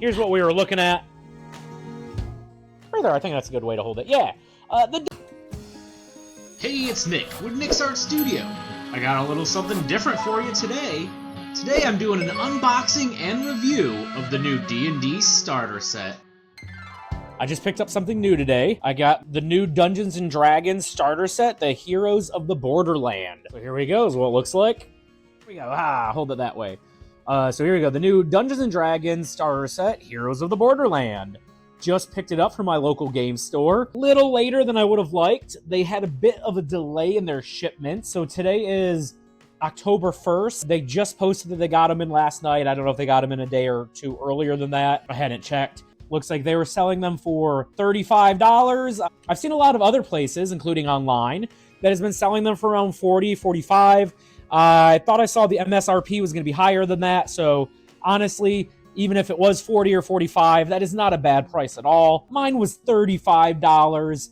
here's what we were looking at. Right there, I think that's a good way to hold it. Yeah. Hey, it's Nick with Nick's Art Studio. I got a little something different for you today. Today I'm doing an unboxing and review of the new D&D starter set. I just picked up something new today. I got the new Dungeons & Dragons starter set, the Heroes of the Borderland. So here we go, is what it looks like. Here we go. Hold it that way. So here we go, the new Dungeons & Dragons starter set, Heroes of the Borderland. Just picked it up from my local game store. A little later than I would have liked. They had a bit of a delay in their shipment. So today is October 1st. They just posted that they got them in last night. I don't know if they got them in a day or two earlier than that. I hadn't checked. Looks like they were selling them for $35. I've seen a lot of other places, including online, that has been selling them for around $40, $45. I thought I saw the MSRP was going to be higher than that. So honestly, even if it was $40 or $45, that is not a bad price at all. Mine was $35.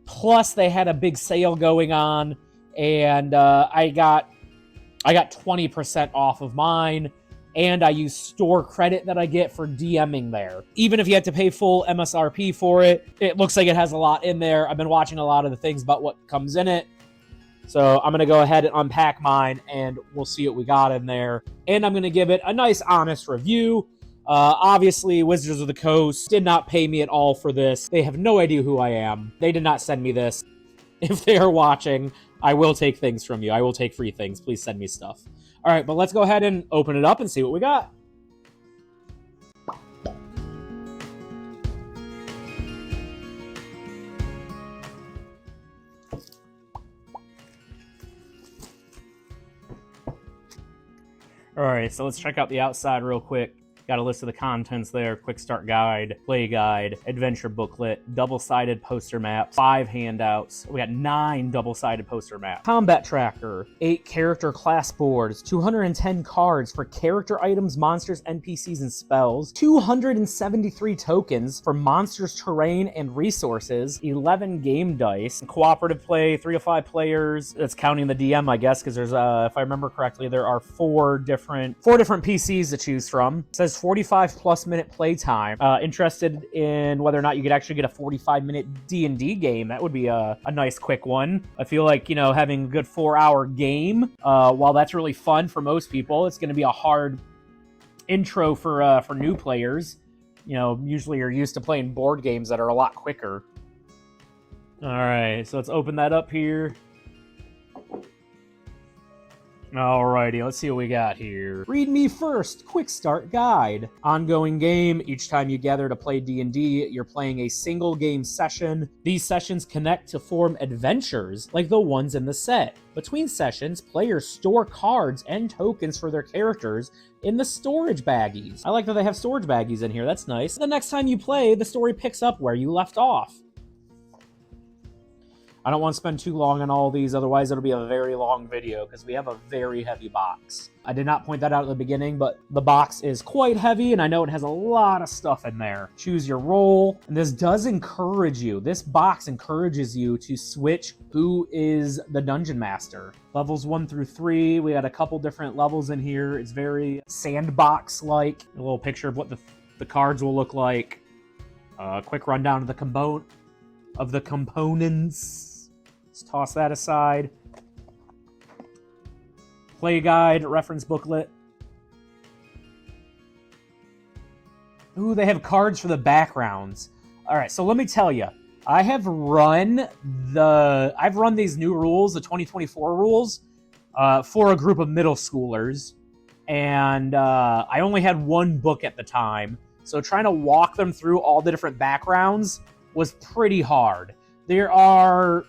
Plus, they had a big sale going on, and I got 20% off of mine, and I use store credit that I get for DMing there. Even if you had to pay full MSRP for it, it looks like it has a lot in there. I've been watching a lot of the things about what comes in it. So I'm going to go ahead and unpack mine, and we'll see what we got in there. And I'm going to give it a nice, honest review. Obviously, Wizards of the Coast did not pay me at all for this. They have no idea who I am. They did not send me this. If they are watching, I will take things from you. I will take free things. Please send me stuff. All right, but let's go ahead and open it up and see what we got. All right, so let's check out the outside real quick. Got a list of the contents there: quick start guide, play guide, adventure booklet, double-sided poster map, 5 handouts. We got 9 double-sided poster maps. Combat tracker, 8 character class boards, 210 cards for character items, monsters, NPCs, and spells, 273 tokens for monsters, terrain, and resources, 11 game dice, cooperative play, 3 to 5 players. That's counting the DM, I guess, because there's, if I remember correctly, there are 4 different PCs to choose from. It says 45 plus minute playtime. Interested in whether or not you could actually get a 45-minute D&D game. That would be a nice quick one. I feel like, you know, having a good 4-hour game, while that's really fun for most people, it's going to be a hard intro for new players. You know, usually you're used to playing board games that are a lot quicker. All right, so let's open that up here. Alrighty, let's see what we got here. Read me first, quick start guide. Ongoing game. Each time you gather to play D&D, you're playing a single game session. These sessions connect to form adventures like the ones in the set. Between sessions, players store cards and tokens for their characters in the storage baggies. I like that they have storage baggies in here, that's nice. The next time you play, the story picks up where you left off. I don't want to spend too long on all of these, otherwise it'll be a very long video, because we have a very heavy box. I did not point that out at the beginning, but the box is quite heavy, and I know it has a lot of stuff in there. Choose your role, and this does encourage you. This box encourages you to switch who is the Dungeon Master. Levels 1 through 3, we had a couple different levels in here. It's very sandbox-like. A little picture of what the cards will look like. Quick rundown of the components. Let's toss that aside. Play guide, reference booklet. Ooh, they have cards for the backgrounds. All right, so let me tell you, I've run these new rules, the 2024 rules, for a group of middle schoolers, and I only had one book at the time, so trying to walk them through all the different backgrounds was pretty hard. There are,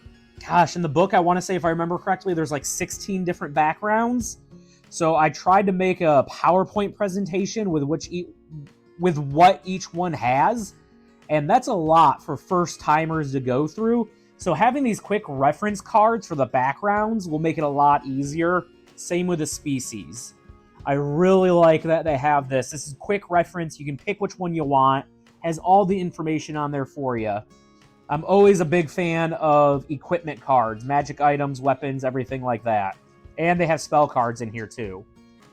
gosh, in the book, I want to say, if I remember correctly, there's like 16 different backgrounds. So I tried to make a PowerPoint presentation with what each one has, and that's a lot for first-timers to go through. So having these quick reference cards for the backgrounds will make it a lot easier. Same with the species. I really like that they have this. This is quick reference. You can pick which one you want. Has all the information on there for you. I'm always a big fan of equipment cards, magic items, weapons, everything like that. And they have spell cards in here too.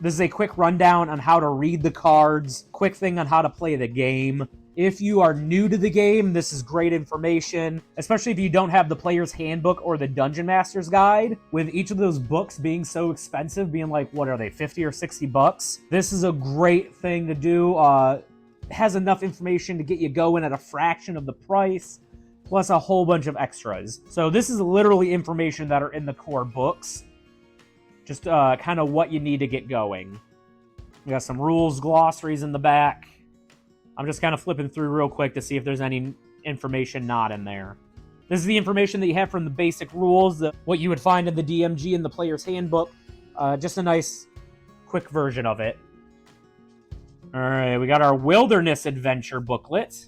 This is a quick rundown on how to read the cards, quick thing on how to play the game. If you are new to the game, this is great information, especially if you don't have the Player's Handbook or the Dungeon Master's Guide. With each of those books being so expensive, being like, what are they, 50 or 60 bucks? This is a great thing to do. It has enough information to get you going at a fraction of the price, plus a whole bunch of extras. So this is literally information that are in the core books. Just kind of what you need to get going. We got some rules, glossaries in the back. I'm just kind of flipping through real quick to see if there's any information not in there. This is the information that you have from the basic rules, what you would find in the DMG and the Player's Handbook. Just a nice, quick version of it. All right, we got our Wilderness Adventure booklet.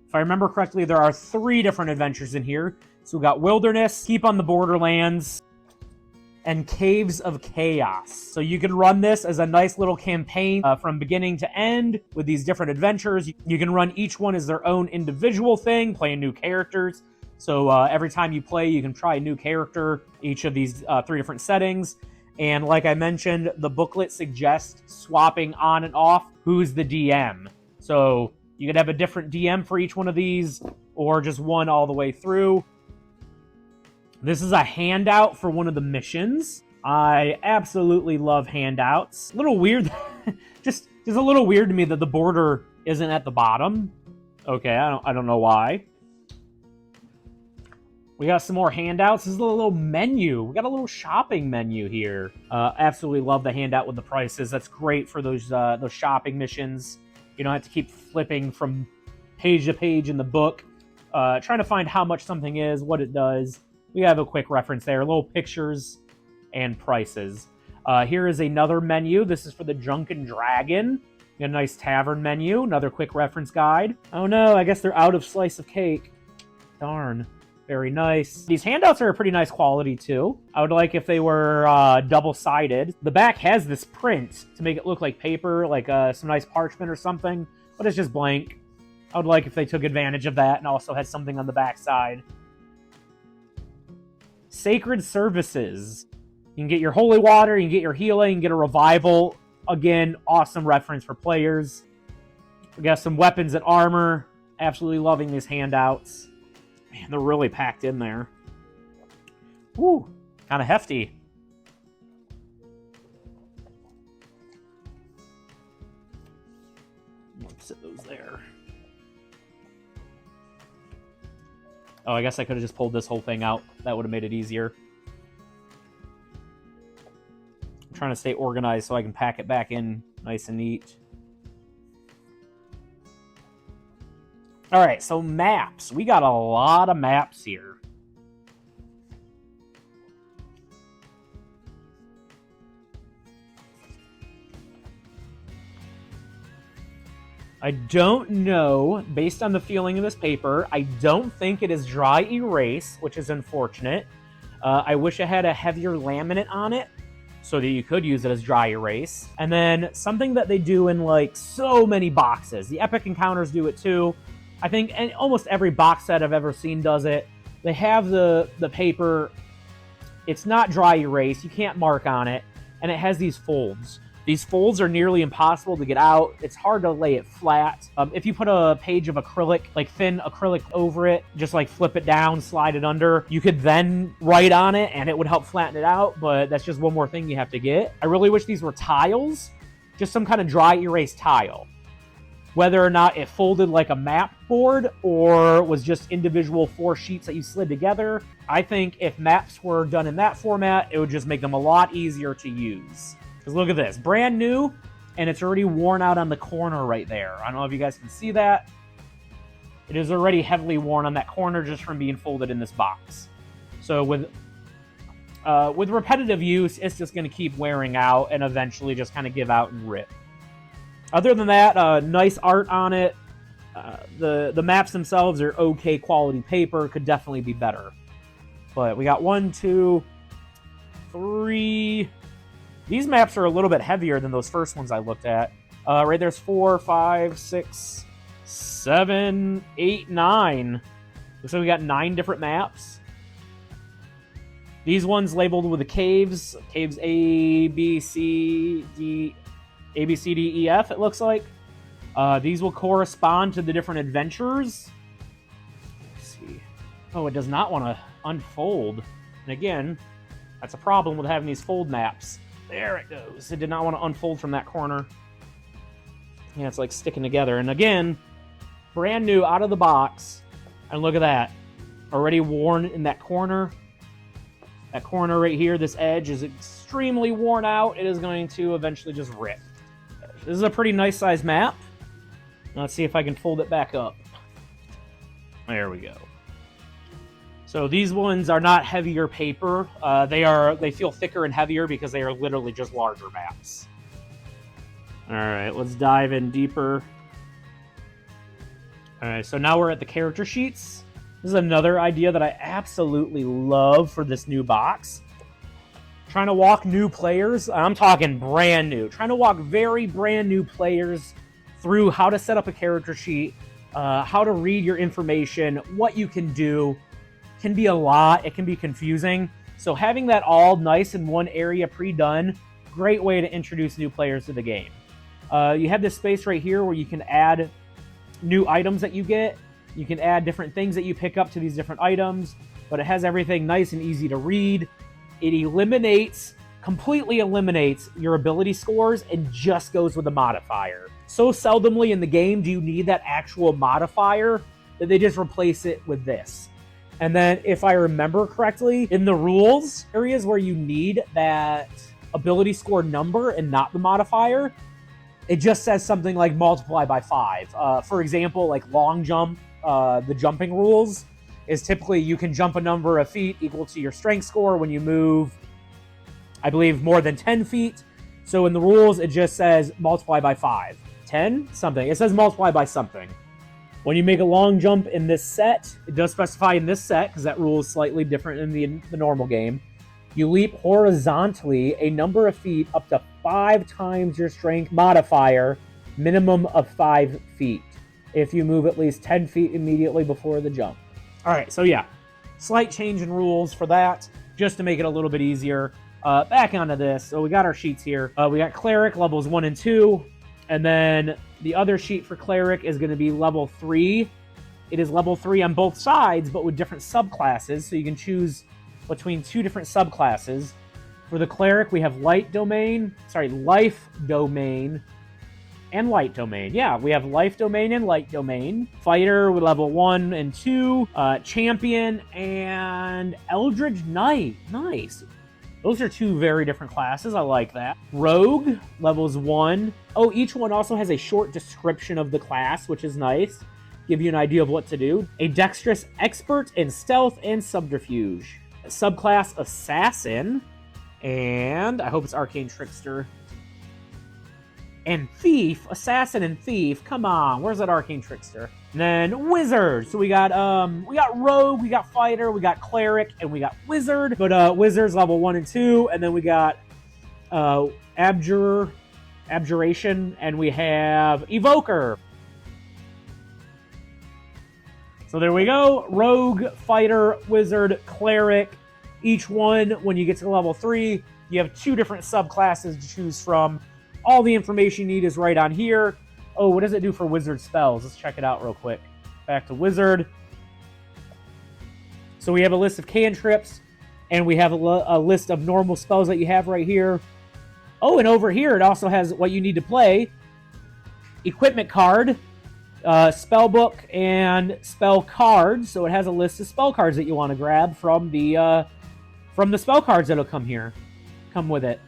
If I remember correctly, there are 3 different adventures in here. So we got Wilderness, Keep on the Borderlands, and Caves of Chaos. So you can run this as a nice little campaign from beginning to end with these different adventures. You can run each one as their own individual thing, playing new characters. So every time you play, you can try a new character, each of these 3 different settings. And like I mentioned, the booklet suggests swapping on and off who's the DM. So you could have a different DM for each one of these, or just one all the way through. This is a handout for one of the missions. I absolutely love handouts. A little weird, just a little weird to me that the border isn't at the bottom. Okay, I don't know why. We got some more handouts. This is a little menu. We got a little shopping menu here. Absolutely love the handout with the prices. That's great for those shopping missions. You don't have to keep flipping from page to page in the book, trying to find how much something is, what it does. We have a quick reference there, little pictures and prices. Here is another menu. This is for the Drunken Dragon. We got a nice tavern menu, another quick reference guide. Oh no, I guess they're out of slice of cake. Darn. Very nice. These handouts are a pretty nice quality too. I would like if they were double-sided. The back has this print to make it look like paper, like some nice parchment or something, but it's just blank. I would like if they took advantage of that and also had something on the back side. Sacred Services. You can get your holy water, you can get your healing, you can get a revival. Again, awesome reference for players. We got some weapons and armor. Absolutely loving these handouts. Man, they're really packed in there. Woo, kind of hefty. Let's sit those there. Oh, I guess I could have just pulled this whole thing out. That would have made it easier. I'm trying to stay organized so I can pack it back in nice and neat. All right, so maps. We got a lot of maps here. I don't know, based on the feeling of this paper, I don't think it is dry erase, which is unfortunate. I wish it had a heavier laminate on it so that you could use it as dry erase. And then something that they do in like so many boxes. The Epic Encounters do it too. I think almost every box set I've ever seen does it. They have the paper, it's not dry erase, you can't mark on it, and it has these folds. These folds are nearly impossible to get out. It's hard to lay it flat. If you put a page of acrylic, like thin acrylic over it, just like flip it down, slide it under, you could then write on it and it would help flatten it out, but that's just one more thing you have to get. I really wish these were tiles, just some kind of dry erase tile. Whether or not it folded like a map board or was just individual 4 sheets that you slid together, I think if maps were done in that format, it would just make them a lot easier to use. Because look at this, brand new, and it's already worn out on the corner right there. I don't know if you guys can see that. It is already heavily worn on that corner just from being folded in this box. So with repetitive use, it's just going to keep wearing out and eventually just kind of give out and rip. Other than that, nice art on it. The maps themselves are okay quality paper. Could definitely be better. But we got 1, 2, 3... These maps are a little bit heavier than those first ones I looked at. Right there's 4, 5, 6, 7, 8, 9. Looks like we got 9 different maps. These ones labeled with the caves. Caves A, B, C, D, A, B, C, D, E, F, it looks like. These will correspond to the different adventures. Let's see. Oh, it does not want to unfold. And again, that's a problem with having these fold maps. There it goes. It did not want to unfold from that corner. Yeah, it's like sticking together. And again, brand new out of the box. And look at that. Already worn in that corner. That corner right here, this edge is extremely worn out. It is going to eventually just rip. This is a pretty nice size map. Let's see if I can fold it back up. There we go. So these ones are not heavier paper. They feel thicker and heavier because they are literally just larger maps. All right, let's dive in deeper. All right, so now we're at the character sheets. This is another idea that I absolutely love for this new box. Trying to walk new players, I'm talking brand new. Trying to walk very brand new players through how to set up a character sheet, how to read your information, what you can do. Can be a lot. It can be confusing. So having that all nice in one area pre-done, great way to introduce new players to the game. You have this space right here where you can add new items that you get. You can add different things that you pick up to these different items, but it has everything nice and easy to read. It completely eliminates your ability scores and just goes with a modifier. So seldomly in the game do you need that actual modifier that they just replace it with this. And then if I remember correctly, in the rules areas where you need that ability score number and not the modifier, it just says something like multiply by 5. For example, like long jump, the jumping rules is typically you can jump a number of feet equal to your strength score when you move, I believe, more than 10 feet. So in the rules, it just says multiply by 5. 10? Something. It says multiply by something. When you make a long jump in this set, it does specify in this set, because that rule is slightly different in the normal game, you leap horizontally a number of feet up to 5 times your strength modifier, minimum of 5 feet, if you move at least 10 feet immediately before the jump. All right, so yeah, slight change in rules for that, just to make it a little bit easier. Back onto this. So we got our sheets here. We got Cleric levels 1 and 2, and then the other sheet for Cleric is going to be level 3. It is level 3 on both sides, but with different subclasses, so you can choose between 2 different subclasses. For the Cleric, we have Life Domain, and Light Domain. Yeah, we have Life Domain and Light Domain. Fighter with level 1 and 2. Champion and Eldritch Knight. Nice. Those are 2 very different classes. I like that. Rogue, levels 1. Oh, each one also has a short description of the class, which is nice. Give you an idea of what to do. A Dexterous Expert in Stealth and Subterfuge. Subclass Assassin. And I hope it's Arcane Trickster. And Thief. Assassin and Thief. Come on, where's that Arcane Trickster? And then Wizard. So we got Rogue, we got Fighter, we got Cleric, and we got Wizard. But Wizard's level 1 and 2, and then we got Abjuration, and we have Evoker. So there we go. Rogue, Fighter, Wizard, Cleric. Each one, when you get to level 3, you have 2 different subclasses to choose from. All the information you need is right on here. Oh, what does it do for Wizard spells? Let's check it out real quick. Back to Wizard. So we have a list of cantrips, and we have a list of normal spells that you have right here. Oh, and over here it also has what you need to play. Equipment card, spell book, and spell cards. So it has a list of spell cards that you want to grab from the spell cards that'll come with it.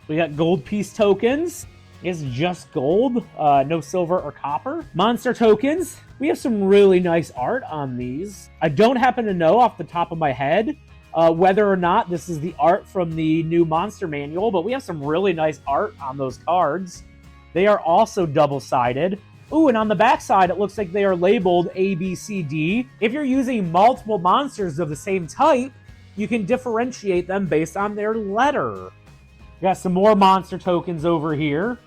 We got gold piece tokens. It's just gold, no silver or copper. Monster tokens. We have some really nice art on these. I don't happen to know off the top of my head whether or not this is the art from the new monster manual, but we have some really nice art on those cards. They are also double-sided. Ooh, and on the back side, it looks like they are labeled A, B, C, D. If you're using multiple monsters of the same type, you can differentiate them based on their letter. We got some more monster tokens over here.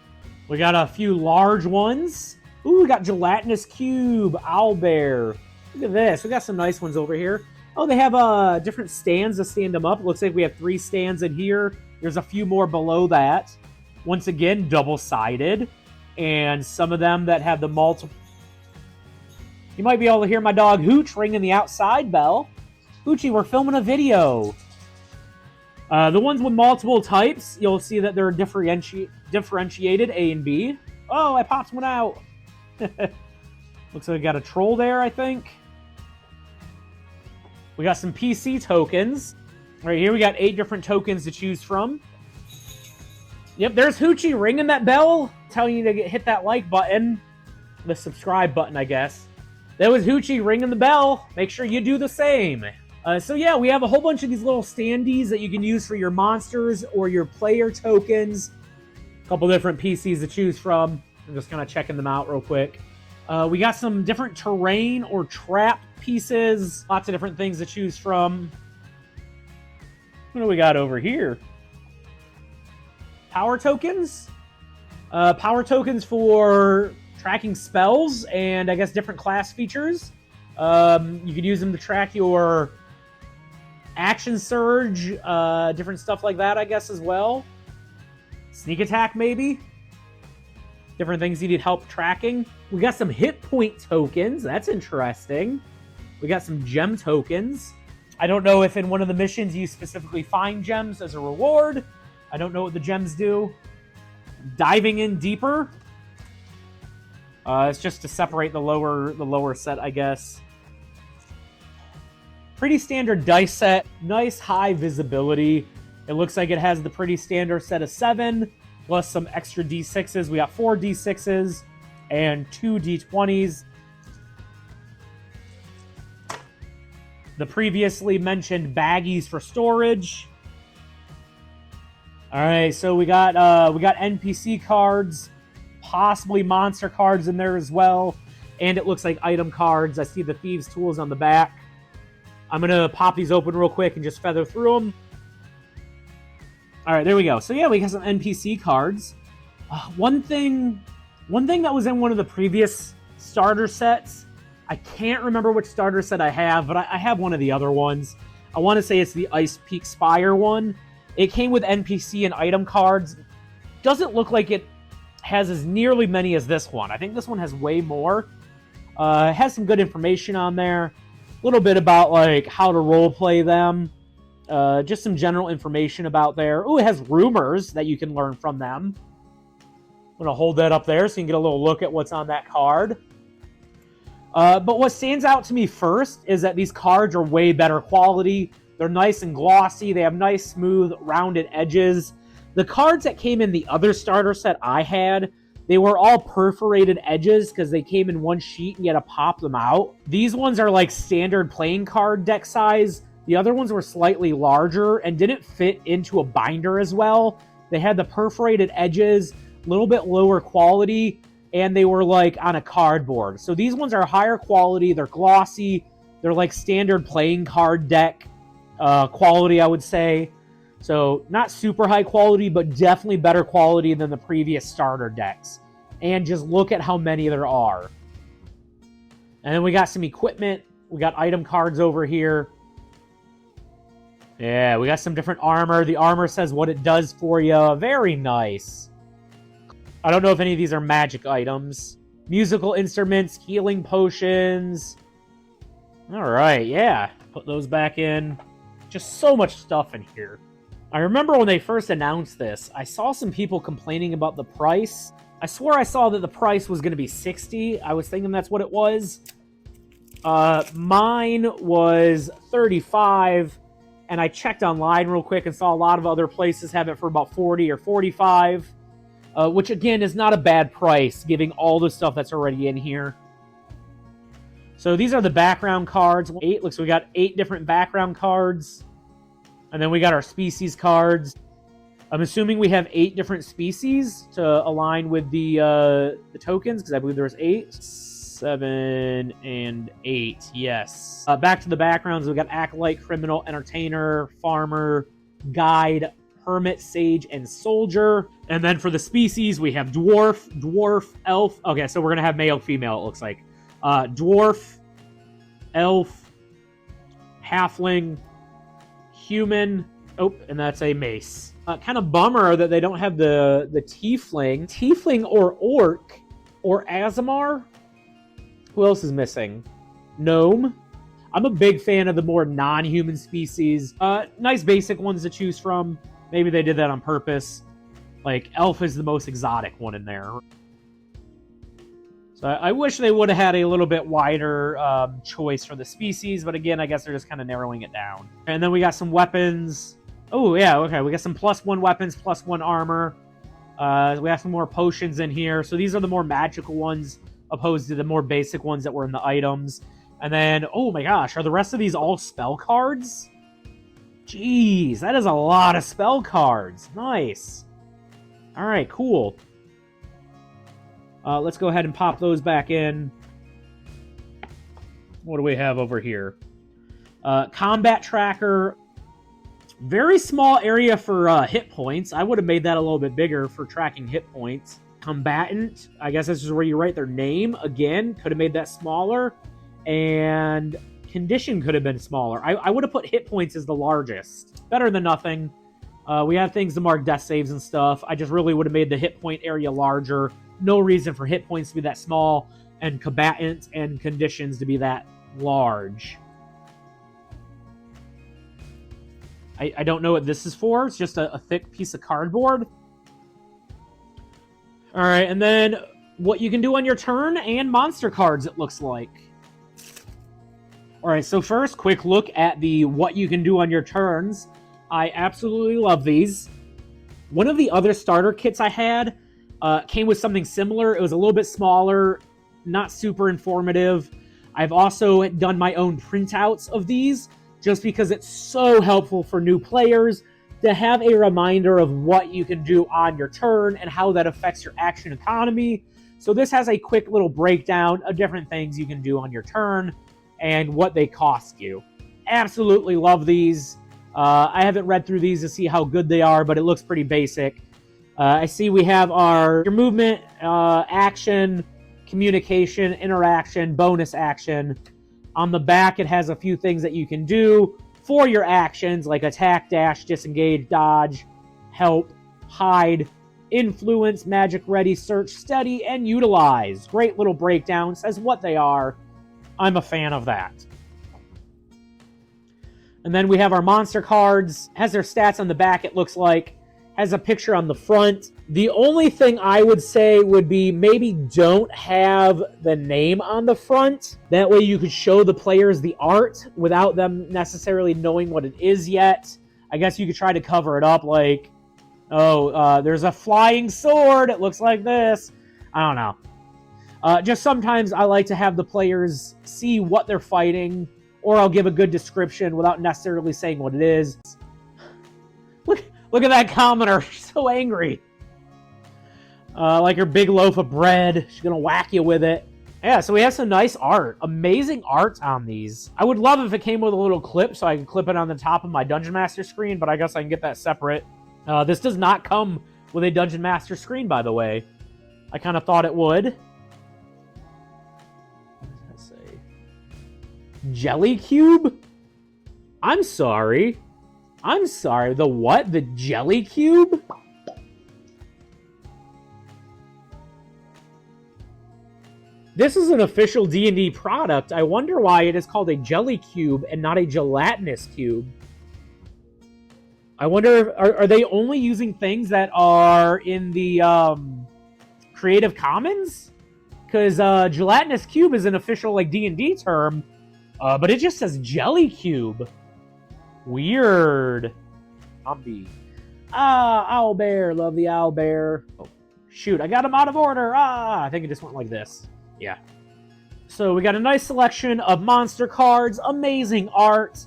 We got a few large ones. Ooh, we got Gelatinous Cube, Owlbear. Look at this. We got some nice ones over here. Oh, they have different stands to stand them up. It looks like we have 3 stands in here. There's a few more below that. Once again, double-sided. And some of them that have the multiple... You might be able to hear my dog Hooch ringing the outside bell. Hoochie, we're filming a video. The ones with multiple types, you'll see that they're differentiated, A and B. Oh, I popped one out. Looks like we got a troll there, I think. We got some PC tokens. Right here, we got 8 different tokens to choose from. Yep, there's Hoochie ringing that bell, telling you to hit that like button. The subscribe button, I guess. That was Hoochie ringing the bell. Make sure you do the same. So yeah, we have a whole bunch of these little standees that you can use for your monsters or your player tokens. A couple different PCs to choose from. I'm just kind of checking them out real quick. We got some different terrain or trap pieces. Lots of different things to choose from. What do we got over here? Power tokens? Power tokens for tracking spells and I guess different class features. You could use them to track your action surge, different stuff like that, I guess, as well. Sneak attack, maybe? Different things you need help tracking. We got some hit point tokens. That's interesting. We got some gem tokens. I don't know if in one of the missions you specifically find gems as a reward. I don't know what the gems do. Diving in deeper. It's just to separate the lower set, I guess. Pretty standard dice set. Nice high visibility. It looks like it has the pretty standard set of 7, plus some extra D6s. We got 4 D6s and 2 D20s. The previously mentioned baggies for storage. All right, so we got NPC cards, possibly monster cards in there as well, and it looks like item cards. I see the thieves' tools on the back. I'm gonna pop these open real quick and just feather through them. All right, there we go. So yeah, we got some NPC cards. One thing that was in one of the previous starter sets. I can't remember which starter set I have, but I have one of the other ones. I want to say it's the Ice Peak Spire one. It came with NPC and item cards. Doesn't look like it has as nearly many as this one. I think this one has way more. It has some good information on there. A little bit about like how to roleplay them. Just some general information about there. Ooh, it has rumors that you can learn from them. I'm going to hold that up there so you can get a little look at what's on that card. But what stands out to me first is that these cards are way better quality. They're nice and glossy. They have nice, smooth, rounded edges. The cards that came in the other starter set I had, they were all perforated edges because they came in one sheet and you had to pop them out. These ones are like standard playing card deck size. The other ones were slightly larger and didn't fit into a binder as well. They had the perforated edges, a little bit lower quality, and they were like on a cardboard. So these ones are higher quality. They're glossy. They're like standard playing card deck quality, I would say. So not super high quality, but definitely better quality than the previous starter decks. And just look at how many there are. And then we got some equipment. We got item cards over here. Yeah, we got some different armor. The armor says what it does for you. Very nice. I don't know if any of these are magic items. Musical instruments, healing potions. All right, yeah. Put those back in. Just so much stuff in here. I remember when they first announced this, I saw some people complaining about the price. I swore I saw that the price was going to be $60. I was thinking that's what it was. Mine was $35, and I checked online real quick and saw a lot of other places have it for about $40 or $45, which again is not a bad price, given all the stuff that's already in here. So these are the background cards. 8, looks like we got 8 different background cards. And then we got our species cards. I'm assuming we have 8 different species to align with the tokens, because I believe there's 8. 7 and 8, yes. Back to the backgrounds, we got Acolyte, Criminal, Entertainer, Farmer, Guide, Hermit, Sage, and Soldier. And then for the species, we have Dwarf, Elf. Okay, so we're going to have male, female, it looks like. Dwarf, Elf, halfling, human. Oh, and that's a mace. Kind of bummer that they don't have the tiefling or orc or Azamar. Who else is missing? Gnome. I'm a big fan of the more non-human species. Nice basic ones to choose from. Maybe they did that on purpose. Like, elf is the most exotic one in there. So I wish they would have had a little bit wider choice for the species, but again, I guess they're just kind of narrowing it down. And then we got some weapons. Oh, yeah, okay. We got some +1 weapons, +1 armor. We have some more potions in here. So these are the more magical ones opposed to the more basic ones that were in the items. And then, oh my gosh, are the rest of these all spell cards? Jeez, that is a lot of spell cards. Nice. All right, cool. Let's go ahead and pop those back in. What do we have over here? Combat tracker. Very small area for hit points. I would have made that a little bit bigger for tracking hit points. Combatant. I guess this is where you write their name. Again, could have made that smaller. And condition could have been smaller. I would have put hit points as the largest. Better than nothing. We have things to mark death saves and stuff. I just really would have made the hit point area larger. No reason for hit points to be that small, and combatants and conditions to be that large. I don't know what this is for. It's just a thick piece of cardboard. All right, and then what you can do on your turn and monster cards, it looks like. All right, so first, quick look at the what you can do on your turns. I absolutely love these. One of the other starter kits I had came with something similar. It was a little bit smaller, not super informative. I've also done my own printouts of these just because it's so helpful for new players to have a reminder of what you can do on your turn and how that affects your action economy. So this has a quick little breakdown of different things you can do on your turn and what they cost you. Absolutely love these. I haven't read through these to see how good they are, but it looks pretty basic. I see we have your movement, action, communication, interaction, bonus action. On the back, it has a few things that you can do for your actions, like attack, dash, disengage, dodge, help, hide, influence, magic ready, search, steady, and utilize. Great little breakdown. Says what they are. I'm a fan of that. And then we have our monster cards. Has their stats on the back, it looks like. Has a picture on the front. The only thing I would say would be maybe don't have the name on the front. That way you could show the players the art without them necessarily knowing what it is yet. I guess you could try to cover it up like, there's a flying sword. It looks like this. I don't know. Just sometimes I like to have the players see what they're fighting, or I'll give a good description without necessarily saying what it is. Look at that commoner. She's so angry. Like her big loaf of bread. She's going to whack you with it. Yeah, so we have some nice art. Amazing art on these. I would love if it came with a little clip so I could clip it on the top of my Dungeon Master screen, but I guess I can get that separate. This does not come with a Dungeon Master screen, by the way. I kind of thought it would. What does that say? Jelly Cube? I'm sorry. The what? The Jelly Cube? This is an official D&D product. I wonder why it is called a Jelly Cube and not a gelatinous cube. I wonder, are they only using things that are in the Creative Commons? Because gelatinous cube is an official like D&D term, but it just says Jelly Cube. Weird. Zombie. Owlbear. Love the owlbear. Oh, shoot. I got him out of order. I think it just went like this. Yeah. So we got a nice selection of monster cards. Amazing art.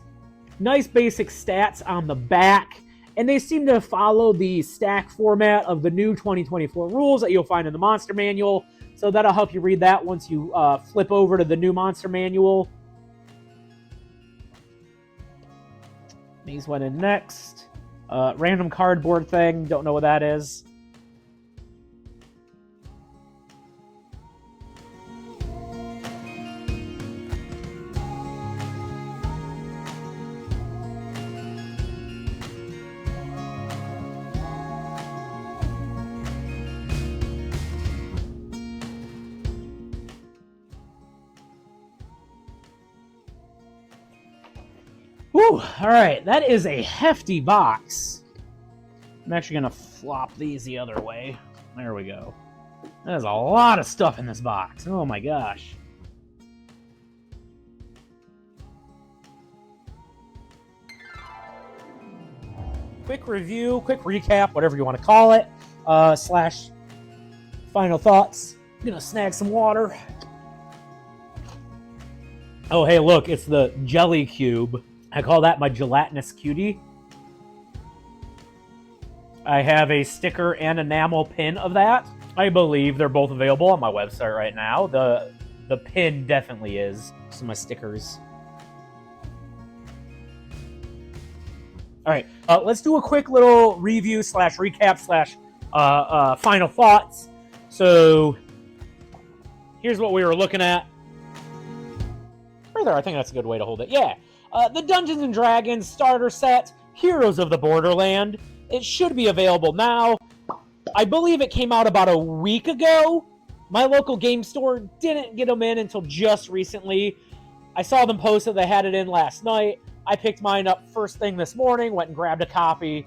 Nice basic stats on the back. And they seem to follow the stack format of the new 2024 rules that you'll find in the Monster Manual. So that'll help you read that once you flip over to the new Monster Manual. These went in next. Random cardboard thing. Don't know what that is. Whew, all right, that is a hefty box. I'm actually gonna flop these the other way. There we go. There's a lot of stuff in this box. Oh my gosh. Quick review, quick recap, whatever you want to call it, slash final thoughts. I'm gonna snag some water. Oh, hey, look, it's the Jelly Cube. I call that my gelatinous cutie. I have a sticker and enamel pin of that. I believe they're both available on my website right now. The pin definitely is. Some of my stickers. All right, let's do a quick little review slash recap slash final thoughts. So here's what we were looking at. Right there, I think that's a good way to hold it. Yeah, the Dungeons and Dragons starter set, Heroes of the Borderland. It should be available now. I believe it came out about a week ago. My local game store didn't get them in until just recently. I saw them post that they had it in last night. I picked mine up first thing this morning, went and grabbed a copy.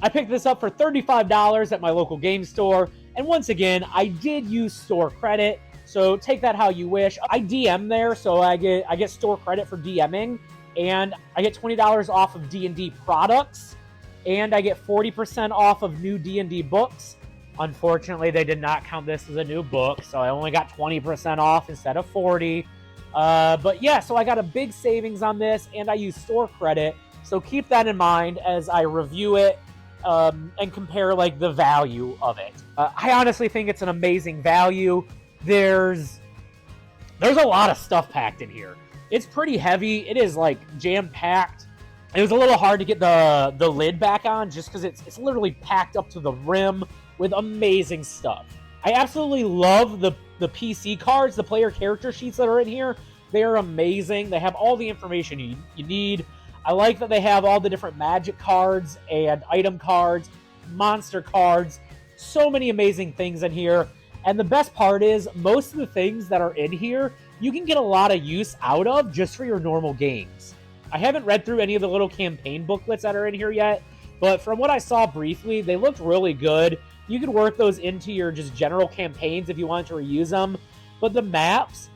I picked this up for $35 at my local game store. And once again, I did use store credit, so take that how you wish. I DM there, so I get store credit for DMing, and I get $20 off of D&D products, and I get 40% off of new D&D books. Unfortunately, they did not count this as a new book, so I only got 20% off instead of 40. But yeah, so I got a big savings on this, and I use store credit, so keep that in mind as I review it and compare like the value of it. I honestly think it's an amazing value. There's a lot of stuff packed in here. It's pretty heavy. It is like jam-packed. It was a little hard to get the lid back on just because it's literally packed up to the rim with amazing stuff. I absolutely love the PC cards, the player character sheets that are in here. They are amazing. They have all the information you need. I like that they have all the different magic cards and item cards, monster cards, so many amazing things in here. And the best part is most of the things that are in here, you can get a lot of use out of just for your normal games. I haven't read through any of the little campaign booklets that are in here yet, but from what I saw briefly, they looked really good. You could work those into your just general campaigns if you want to reuse them. But the maps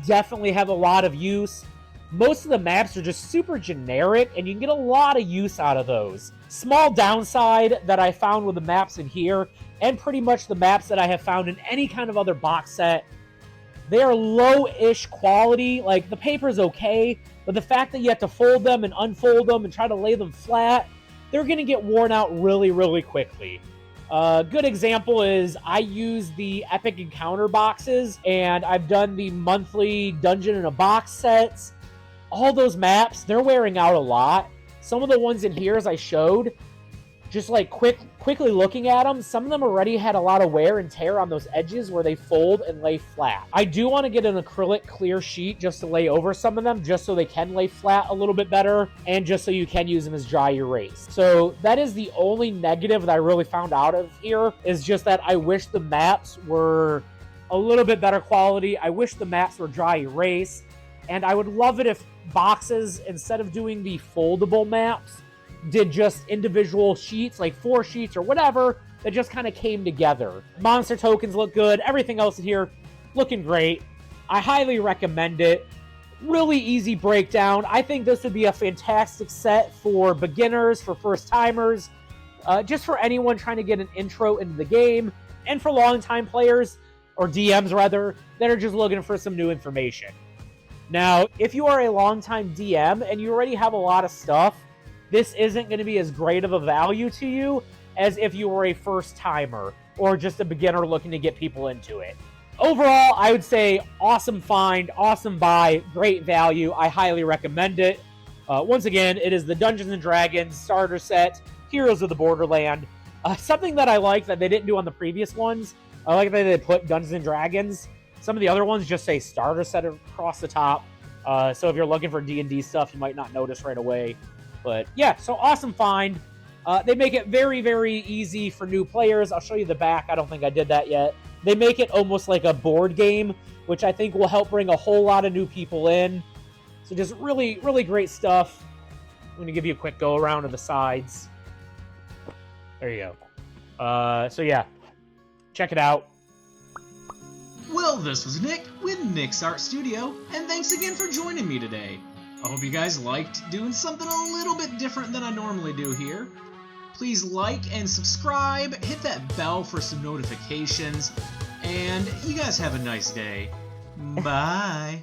definitely have a lot of use. Most of the maps are just super generic, and you can get a lot of use out of those. Small downside that I found with the maps in here, and pretty much the maps that I have found in any kind of other box set, they are low-ish quality. Like, the paper's okay, but the fact that you have to fold them and unfold them and try to lay them flat, they're going to get worn out really, really quickly. A good example is I use the Epic Encounter boxes, and I've done the monthly Dungeon in a Box sets. All those maps, they're wearing out a lot. Some of the ones in here, as I showed, just like quickly looking at them, some of them already had a lot of wear and tear on those edges where they fold and lay flat. I do want to get an acrylic clear sheet just to lay over some of them, just so they can lay flat a little bit better, and just so you can use them as dry erase. So that is the only negative that I really found out of here, is just that I wish the maps were a little bit better quality. I wish the maps were dry erase, and I would love it if boxes, instead of doing the foldable maps, did just individual sheets, like 4 sheets or whatever, that just kind of came together. Monster tokens look good. Everything else in here looking great. I highly recommend it. Really easy breakdown. I think this would be a fantastic set for beginners, for first-timers, just for anyone trying to get an intro into the game, and for long-time players, or DMs rather, that are just looking for some new information. Now, if you are a long-time DM and you already have a lot of stuff, this isn't going to be as great of a value to you as if you were a first-timer or just a beginner looking to get people into it. Overall, I would say awesome find, awesome buy, great value. I highly recommend it. Once again, it is the Dungeons & Dragons starter set, Heroes of the Borderland. Something that I like that they didn't do on the previous ones, I like that they put Dungeons & Dragons. Some of the other ones just say starter set across the top. So if you're looking for D&D stuff, you might not notice right away. But yeah, so awesome find. They make it very, very easy for new players. I'll show you the back. I don't think I did that yet. They make it almost like a board game, which I think will help bring a whole lot of new people in. So just really, really great stuff. Let me give you a quick go around of the sides. There you go. So yeah, check it out. Well, this was Nick with Nick's Art Studio, and thanks again for joining me today. I hope you guys liked doing something a little bit different than I normally do here. Please like and subscribe, hit that bell for some notifications, and you guys have a nice day. Bye.